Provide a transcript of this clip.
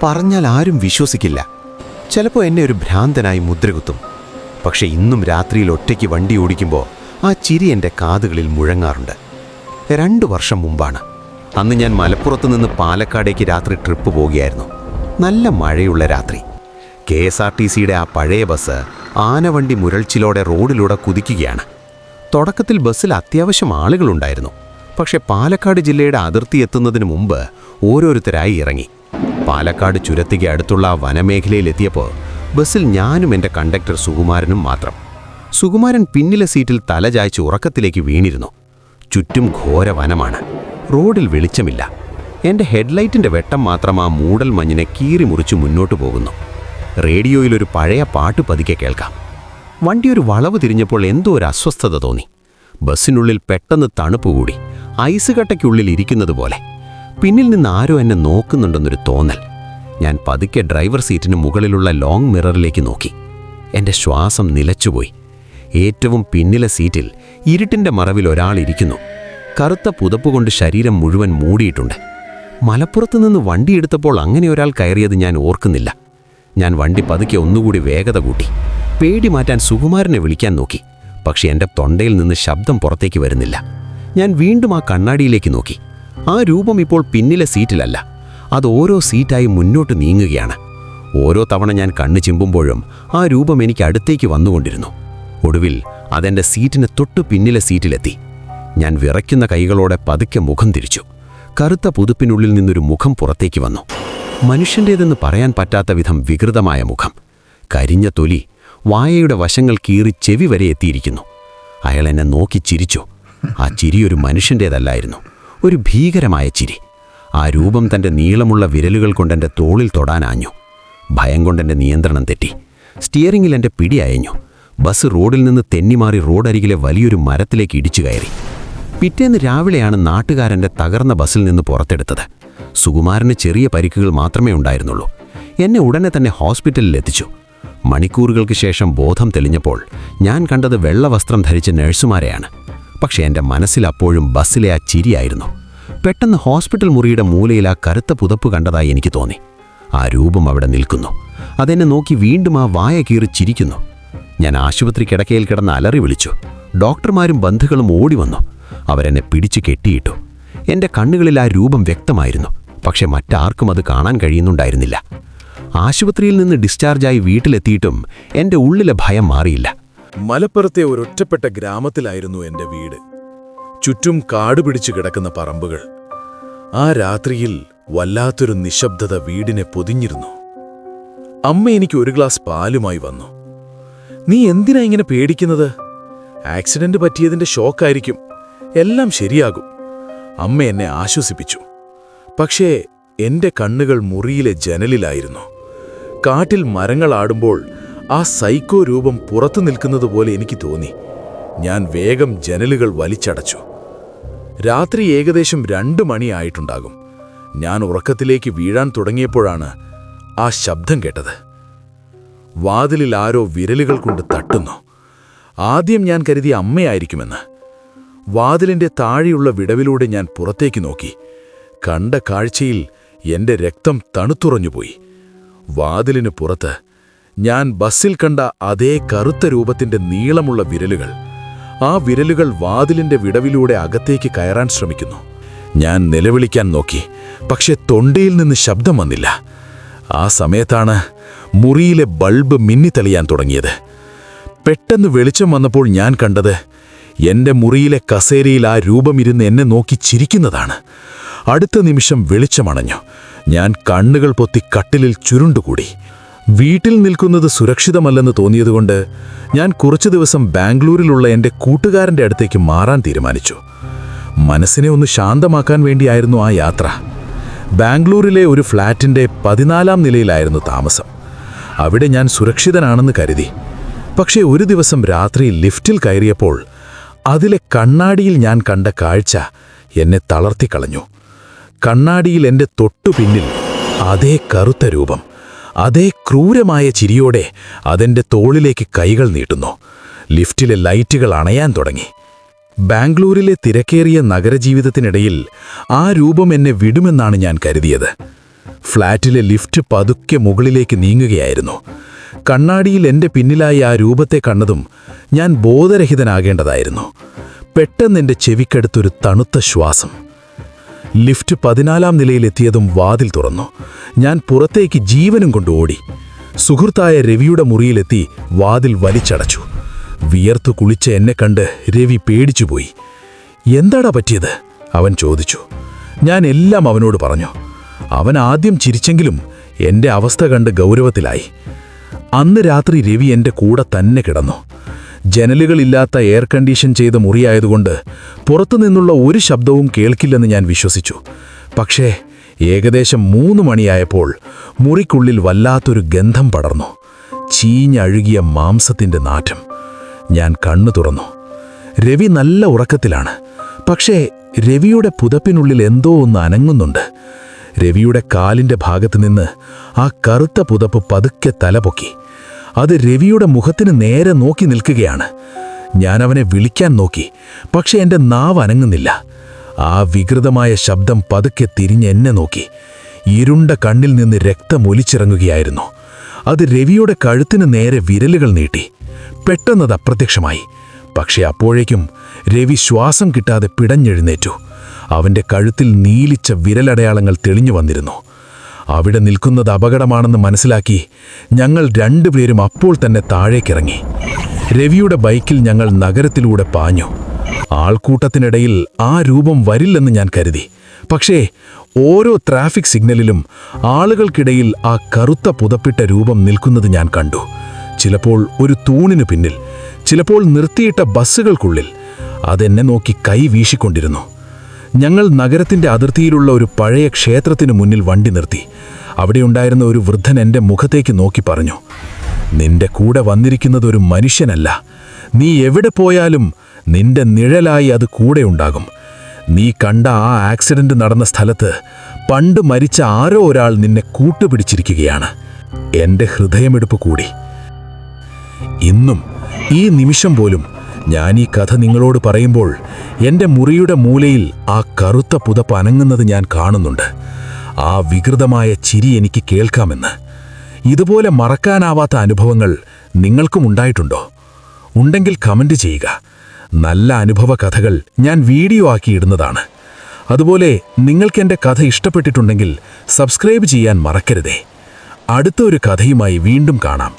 പറഞ്ഞാൽ ആരും വിശ്വസിക്കില്ല. ചിലപ്പോൾ എന്നെ ഒരു ഭ്രാന്തനായി മുദ്രകുത്തും. പക്ഷെ ഇന്നും രാത്രിയിൽ ഒറ്റയ്ക്ക് വണ്ടി ഓടിക്കുമ്പോൾ ആ ചിരി എൻ്റെ കാതുകളിൽ മുഴങ്ങാറുണ്ട്. 2 വർഷം മുമ്പാണ്. അന്ന് ഞാൻ മലപ്പുറത്ത് നിന്ന് പാലക്കാടേക്ക് രാത്രി ട്രിപ്പ് പോവുകയായിരുന്നു. നല്ല മഴയുള്ള രാത്രി. KSRTCയുടെ ആ പഴയ ബസ് ആനവണ്ടി മുരൾച്ചിലോടെ റോഡിലൂടെ കുതിക്കുകയാണ്. തുടക്കത്തിൽ ബസ്സിൽ അത്യാവശ്യം ആളുകളുണ്ടായിരുന്നു. പക്ഷെ പാലക്കാട് ജില്ലയുടെ അതിർത്തി എത്തുന്നതിന് മുമ്പ് ഓരോരുത്തരായി ഇറങ്ങി. പാലക്കാട് ചുരത്തിക്ക് അടുത്തുള്ള വനമേഖലയിലെത്തിയപ്പോൾ ബസ്സിൽ ഞാനും എൻ്റെ കണ്ടക്ടർ സുകുമാരനും മാത്രം. സുകുമാരൻ പിന്നിലെ സീറ്റിൽ തലചായ്ച്ച് ഉറക്കത്തിലേക്ക് വീണിരുന്നു. ചുറ്റും ഘോര വനമാണ്. റോഡിൽ വെളിച്ചമില്ല. എൻ്റെ ഹെഡ്ലൈറ്റിൻ്റെ വെട്ടം മാത്രം ആ മൂടൽ മഞ്ഞിനെ കീറി മുറിച്ച് മുന്നോട്ട് പോകുന്നു. റേഡിയോയിലൊരു പഴയ പാട്ട് പതുക്കെ കേൾക്കാം. വണ്ടി ഒരു വളവ് തിരിഞ്ഞപ്പോൾ എന്തോ ഒരു അസ്വസ്ഥത തോന്നി. ബസ്സിനുള്ളിൽ പെട്ടെന്ന് തണുപ്പ് കൂടി, ഐസ് കട്ടയ്ക്കുള്ളിൽ ഇരിക്കുന്നത് പോലെ. പിന്നിൽ നിന്ന് ആരോ എന്നെ നോക്കുന്നുണ്ടെന്നൊരു തോന്നൽ. ഞാൻ പതുക്കെ ഡ്രൈവർ സീറ്റിന് മുകളിലുള്ള ലോങ് മിററിലേക്ക് നോക്കി. എൻ്റെ ശ്വാസം നിലച്ചുപോയി. ഏറ്റവും പിന്നിലെ സീറ്റിൽ ഇരുട്ടിൻ്റെ മറവിൽ ഒരാൾ ഇരിക്കുന്നു. കറുത്ത പുതപ്പുകൊണ്ട് ശരീരം മുഴുവൻ മൂടിയിട്ടുണ്ട്. മലപ്പുറത്ത് നിന്ന് വണ്ടിയെടുത്തപ്പോൾ അങ്ങനെ ഒരാൾ കയറിയത് ഞാൻ ഓർക്കുന്നില്ല. ഞാൻ വണ്ടി പതുക്കെ ഒന്നുകൂടി വേഗത കൂട്ടി. പേടി മാറ്റാൻ സുകുമാരനെ വിളിക്കാൻ നോക്കി. പക്ഷെ എൻ്റെ തൊണ്ടയിൽ നിന്ന് ശബ്ദം പുറത്തേക്ക് വരുന്നില്ല. ഞാൻ വീണ്ടും ആ കണ്ണാടിയിലേക്ക് നോക്കി. ആ രൂപം ഇപ്പോൾ പിന്നിലെ സീറ്റിലല്ല. അത് ഓരോ സീറ്റായി മുന്നോട്ട് നീങ്ങുകയാണ്. ഓരോ തവണ ഞാൻ കണ്ണു ചിമ്പുമ്പോഴും ആ രൂപം എനിക്ക് അടുത്തേക്ക് വന്നുകൊണ്ടിരുന്നു. ഒടുവിൽ അതെൻ്റെ സീറ്റിന് തൊട്ടു പിന്നിലെ സീറ്റിലെത്തി. ഞാൻ വിറയ്ക്കുന്ന കൈകളോടെ പതുക്കെ മുഖം തിരിച്ചു. കറുത്ത പുതുപ്പിനുള്ളിൽ നിന്നൊരു മുഖം പുറത്തേക്ക് വന്നു. മനുഷ്യൻ്റേതെന്ന് പറയാൻ പറ്റാത്ത വിധം വികൃതമായ മുഖം. കരിഞ്ഞ തൊലി, വായയുടെ വശങ്ങൾ കീറി ചെവി വരെ എത്തിയിരിക്കുന്നു. അയാൾ എന്നെ നോക്കി ചിരിച്ചു. ആ ചിരി ഒരു മനുഷ്യൻ്റേതല്ലായിരുന്നു. ഒരു ഭീകരമായ ചിരി. ആ രൂപം തൻ്റെ നീളമുള്ള വിരലുകൾ കൊണ്ടെൻ്റെ തോളിൽ തൊടാനാഞ്ഞു. ഭയം കൊണ്ടെൻ്റെ നിയന്ത്രണം തെറ്റി. സ്റ്റിയറിങ്ങിൽ എൻ്റെ പിടി അയഞ്ഞു. ബസ് റോഡിൽ നിന്ന് തെന്നിമാറി റോഡരികിലെ വലിയൊരു മരത്തിലേക്ക് ഇടിച്ചു കയറി. പിറ്റേന്ന് രാവിലെയാണ് നാട്ടുകാരൻ്റെ തകർന്ന ബസ്സിൽ നിന്ന് പുറത്തെടുത്തത്. സുകുമാരന് ചെറിയ പരിക്കുകൾ മാത്രമേ ഉണ്ടായിരുന്നുള്ളൂ. എന്നെ ഉടനെ തന്നെ ഹോസ്പിറ്റലിൽ എത്തിച്ചു. മണിക്കൂറുകൾക്ക് ശേഷം ബോധം തെളിഞ്ഞപ്പോൾ ഞാൻ കണ്ടത് വെള്ളവസ്ത്രം ധരിച്ച നഴ്സുമാരെയാണ്. പക്ഷേ എൻ്റെ മനസ്സിൽ അപ്പോഴും ബസ്സിലെ ആ ചിരിയായിരുന്നു. പെട്ടെന്ന് ഹോസ്പിറ്റൽ മുറിയുടെ മൂലയിൽ ആ കറുത്ത പുതപ്പ് കണ്ടതായി എനിക്ക് തോന്നി. ആ രൂപം അവിടെ നിൽക്കുന്നു. അതെന്നെ നോക്കി വീണ്ടും ആ വായ കീറി ചിരിക്കുന്നു. ഞാൻ ആശുപത്രി കിടക്കയിൽ കിടന്ന് അലറി വിളിച്ചു. ഡോക്ടർമാരും ബന്ധുക്കളും ഓടി വന്നു. അവരെന്നെ പിടിച്ചു കെട്ടിയിട്ടു. എൻ്റെ കണ്ണുകളിൽ ആ രൂപം വ്യക്തമായിരുന്നു. പക്ഷെ മറ്റാർക്കും അത് കാണാൻ കഴിയുന്നുണ്ടായിരുന്നില്ല. ആശുപത്രിയിൽ നിന്ന് ഡിസ്ചാർജായി വീട്ടിലെത്തിയിട്ടും എൻ്റെ ഉള്ളിലെ ഭയം മാറിയില്ല. മലപ്പുറത്തെ ഒരൊറ്റപ്പെട്ട ഗ്രാമത്തിലായിരുന്നു എൻ്റെ വീട്. ചുറ്റും കാട് പിടിച്ചു കിടക്കുന്ന പറമ്പുകൾ. ആ രാത്രിയിൽ വല്ലാത്തൊരു നിശബ്ദത വീടിനെ പൊതിഞ്ഞിരുന്നു. അമ്മ എനിക്ക് ഒരു ഗ്ലാസ് പാലുമായി വന്നു. "നീ എന്തിനാ ഇങ്ങനെ പേടിക്കുന്നത്? ആക്സിഡന്റ് പറ്റിയതിന്റെ ഷോക്കായിരിക്കും. എല്ലാം ശരിയാകും." അമ്മ എന്നെ ആശ്വസിപ്പിച്ചു. പക്ഷേ എൻ്റെ കണ്ണുകൾ മുറിയിലെ ജനലിലായിരുന്നു. കാട്ടിൽ മരങ്ങൾ ആടുമ്പോൾ ആ സൈക്കോ രൂപം പുറത്തു നിൽക്കുന്നതുപോലെ എനിക്ക് തോന്നി. ഞാൻ വേഗം ജനലുകൾ വലിച്ചടച്ചു. രാത്രി ഏകദേശം 2 മണിയായിട്ടുണ്ടാകും. ഞാൻ ഉറക്കത്തിലേക്ക് വീഴാൻ തുടങ്ങിയപ്പോഴാണ് ആ ശബ്ദം കേട്ടത്. വാതിലിൽ ആരോ വിരലുകൾ കൊണ്ട് തട്ടുന്നു. ആദ്യം ഞാൻ കരുതിയ അമ്മയായിരിക്കുമെന്ന്. വാതിലിൻ്റെ താഴെയുള്ള വിടവിലൂടെ ഞാൻ പുറത്തേക്ക് നോക്കി. കണ്ട കാഴ്ചയിൽ എൻ്റെ രക്തം തണുത്തുറഞ്ഞുപോയി. വാതിലിന് പുറത്ത് ഞാൻ ബസ്സിൽ കണ്ട അതേ കറുത്ത രൂപത്തിൻ്റെ നീളമുള്ള വിരലുകൾ. ആ വിരലുകൾ വാതിലിൻ്റെ വിടവിലൂടെ അകത്തേക്ക് കയറാൻ ശ്രമിക്കുന്നു. ഞാൻ നിലവിളിക്കാൻ നോക്കി. പക്ഷെ തൊണ്ടയിൽ നിന്ന് ശബ്ദം വന്നില്ല. ആ സമയത്താണ് മുറിയിലെ ബൾബ് മിന്നിത്തെളിയാൻ തുടങ്ങിയത്. പെട്ടെന്ന് വെളിച്ചം വന്നപ്പോൾ ഞാൻ കണ്ടത് എൻ്റെ മുറിയിലെ കസേരയിൽ ആ രൂപമിരുന്ന് എന്നെ നോക്കി ചിരിക്കുന്നതാണ്. അടുത്ത നിമിഷം വെളിച്ചമണഞ്ഞു. ഞാൻ കണ്ണുകൾ പൊത്തി കട്ടിലിൽ ചുരുണ്ടുകൂടി. വീട്ടിൽ നിൽക്കുന്നത് സുരക്ഷിതമല്ലെന്ന് തോന്നിയതുകൊണ്ട് ഞാൻ കുറച്ചു ദിവസം ബാംഗ്ലൂരിലുള്ള എൻ്റെ കൂട്ടുകാരൻ്റെ അടുത്തേക്ക് മാറാൻ തീരുമാനിച്ചു. മനസ്സിനെ ഒന്ന് ശാന്തമാക്കാൻ വേണ്ടിയായിരുന്നു ആ യാത്ര. ബാംഗ്ലൂരിലെ ഒരു ഫ്ലാറ്റിൻ്റെ 14ാം നിലയിലായിരുന്നു താമസം. അവിടെ ഞാൻ സുരക്ഷിതനാണെന്ന് കരുതി. പക്ഷേ ഒരു ദിവസം രാത്രി ലിഫ്റ്റിൽ കയറിയപ്പോൾ അതിലെ കണ്ണാടിയിൽ ഞാൻ കണ്ട കാഴ്ച എന്നെ തളർത്തിക്കളഞ്ഞു. കണ്ണാടിയിൽ എൻ്റെ തൊട്ടു പിന്നിൽ അതേ കറുത്ത രൂപം, അതേ ക്രൂരമായ ചിരിയോടെ അതെൻ്റെ തോളിലേക്ക് കൈകൾ നീട്ടുന്നു. ലിഫ്റ്റിലെ ലൈറ്റുകൾ അണയാൻ തുടങ്ങി. ബാംഗ്ലൂരിലെ തിരക്കേറിയ നഗരജീവിതത്തിനിടയിൽ ആ രൂപം എന്നെ വിടുമെന്നാണ് ഞാൻ കരുതിയത്. ഫ്ലാറ്റിലെ ലിഫ്റ്റ് പതുക്കെ മുകളിലേക്ക് നീങ്ങുകയായിരുന്നു. കണ്ണാടിയിൽ എൻ്റെ പിന്നിലായി ആ രൂപത്തെ കണ്ടതും ഞാൻ ബോധരഹിതനാകേണ്ടതായിരുന്നു. പെട്ടെന്ന് എൻ്റെ ചെവിക്കടുത്തൊരു തണുത്ത ശ്വാസം. ലിഫ്റ്റ് 14-ാം നിലയിലെത്തിയതും വാതിൽ തുറന്നു. ഞാൻ പുറത്തേക്ക് ജീവനും കൊണ്ട് ഓടി. സുഹൃത്തായ രവിയുടെ മുറിയിലെത്തി വാതിൽ വലിച്ചടച്ചു. വിയർത്തു കുളിച്ച എന്നെ കണ്ട് രവി പേടിച്ചുപോയി. എന്താടാ പറ്റിയത്? അവൻ ചോദിച്ചു. ഞാൻ എല്ലാം അവനോട് പറഞ്ഞു. അവൻ ആദ്യം ചിരിച്ചെങ്കിലും എൻ്റെ അവസ്ഥ കണ്ട് ഗൗരവത്തിലായി. അന്ന് രാത്രി രവി എൻ്റെ കൂടെ തന്നെ കിടന്നു. ജനലുകളില്ലാത്ത എയർ കണ്ടീഷൻ ചെയ്ത മുറിയായതുകൊണ്ട് പുറത്തുനിന്നുള്ള ഒരു ശബ്ദവും കേൾക്കില്ലെന്ന് ഞാൻ വിശ്വസിച്ചു. പക്ഷേ ഏകദേശം 3 മണിയായപ്പോൾ മുറിക്കുള്ളിൽ വല്ലാത്തൊരു ഗന്ധം പടർന്നു. ചീഞ്ഞഴുകിയ മാംസത്തിൻ്റെ നാറ്റം. ഞാൻ കണ്ണു തുറന്നു. രവി നല്ല ഉറക്കത്തിലാണ്. പക്ഷേ രവിയുടെ പുതപ്പിനുള്ളിൽ എന്തോ ഒന്ന് അനങ്ങുന്നുണ്ട്. രവിയുടെ കാലിൻ്റെ ഭാഗത്ത് നിന്ന് ആ കറുത്ത പുതപ്പ് പതുക്കെ തലപൊക്കി. അത് രവിയുടെ മുഖത്തിന് നേരെ നോക്കി നിൽക്കുകയാണ്. ഞാനവനെ വിളിക്കാൻ നോക്കി. പക്ഷെ എൻ്റെ നാവ് അനങ്ങുന്നില്ല. ആ വികൃതമായ ശബ്ദം പതുക്കെ തിരിഞ്ഞ് എന്നെ നോക്കി. ഇരുണ്ട കണ്ണിൽ നിന്ന് രക്തമൊലിച്ചിറങ്ങുകയായിരുന്നു. അത് രവിയുടെ കഴുത്തിന് നേരെ വിരലുകൾ നീട്ടി. പെട്ടെന്നത് അപ്രത്യക്ഷമായി. പക്ഷെ അപ്പോഴേക്കും രവി ശ്വാസം കിട്ടാതെ പിടഞ്ഞെഴുന്നേറ്റു. അവൻ്റെ കഴുത്തിൽ നീലിച്ച വിരലടയാളങ്ങൾ തെളിഞ്ഞു വന്നിരുന്നു. അവിടെ നിൽക്കുന്നത് അപകടമാണെന്ന് മനസ്സിലാക്കി ഞങ്ങൾ രണ്ടുപേരും അപ്പോൾ തന്നെ താഴേക്കിറങ്ങി. രവിയുടെ ബൈക്കിൽ ഞങ്ങൾ നഗരത്തിലൂടെ പാഞ്ഞു. ആൾക്കൂട്ടത്തിനിടയിൽ ആ രൂപം വരില്ലെന്ന് ഞാൻ കരുതി. പക്ഷേ ഓരോ ട്രാഫിക് സിഗ്നലിലും ആളുകൾക്കിടയിൽ ആ കറുത്ത പുതപ്പിട്ട രൂപം നിൽക്കുന്നത് ഞാൻ കണ്ടു. ചിലപ്പോൾ ഒരു തൂണിനു പിന്നിൽ, ചിലപ്പോൾ നിർത്തിയിട്ട ബസ്സുകൾക്കുള്ളിൽ. അതെന്നെ നോക്കി കൈ വീശിക്കൊണ്ടിരുന്നു. ഞങ്ങൾ നഗരത്തിൻ്റെ അതിർത്തിയിലുള്ള ഒരു പഴയ ക്ഷേത്രത്തിനു മുന്നിൽ വണ്ടി നിർത്തി. അവിടെയുണ്ടായിരുന്ന ഒരു വൃദ്ധൻ എൻ്റെ മുഖത്തേക്ക് നോക്കി പറഞ്ഞു, നിന്റെ കൂടെ വന്നിരിക്കുന്നത് ഒരു മനുഷ്യനല്ല. നീ എവിടെ പോയാലും നിന്റെ നിഴലായി അത് കൂടെയുണ്ടാകും. നീ കണ്ട ആ ആക്സിഡന്റ് നടന്ന സ്ഥലത്ത് പണ്ട് മരിച്ച ആരോ ഒരാൾ നിന്നെ കൂട്ടുപിടിച്ചിരിക്കുകയാണ്. എൻ്റെ ഹൃദയമെടുപ്പ് കൂടി. ഇന്നും ഈ നിമിഷം പോലും ഞാൻ ഈ കഥ നിങ്ങളോട് പറയുമ്പോൾ എൻ്റെ മുറിയുടെ മൂലയിൽ ആ കറുത്ത പുതപ്പ് അനങ്ങുന്നത് ഞാൻ കാണുന്നുണ്ട്. ആ വികൃതമായ ചിരി എനിക്ക് കേൾക്കാമെന്ന്. ഇതുപോലെ മറക്കാനാവാത്ത അനുഭവങ്ങൾ നിങ്ങൾക്കും ഉണ്ടായിട്ടുണ്ടോ? ഉണ്ടെങ്കിൽ കമൻ്റ് ചെയ്യുക. നല്ല അനുഭവ കഥകൾ ഞാൻ വീഡിയോ ആക്കിയിടുന്നതാണ്. അതുപോലെ നിങ്ങൾക്കെൻ്റെ കഥ ഇഷ്ടപ്പെട്ടിട്ടുണ്ടെങ്കിൽ സബ്സ്ക്രൈബ് ചെയ്യാൻ മറക്കരുതേ. അടുത്ത ഒരു കഥയുമായി വീണ്ടും കാണാം.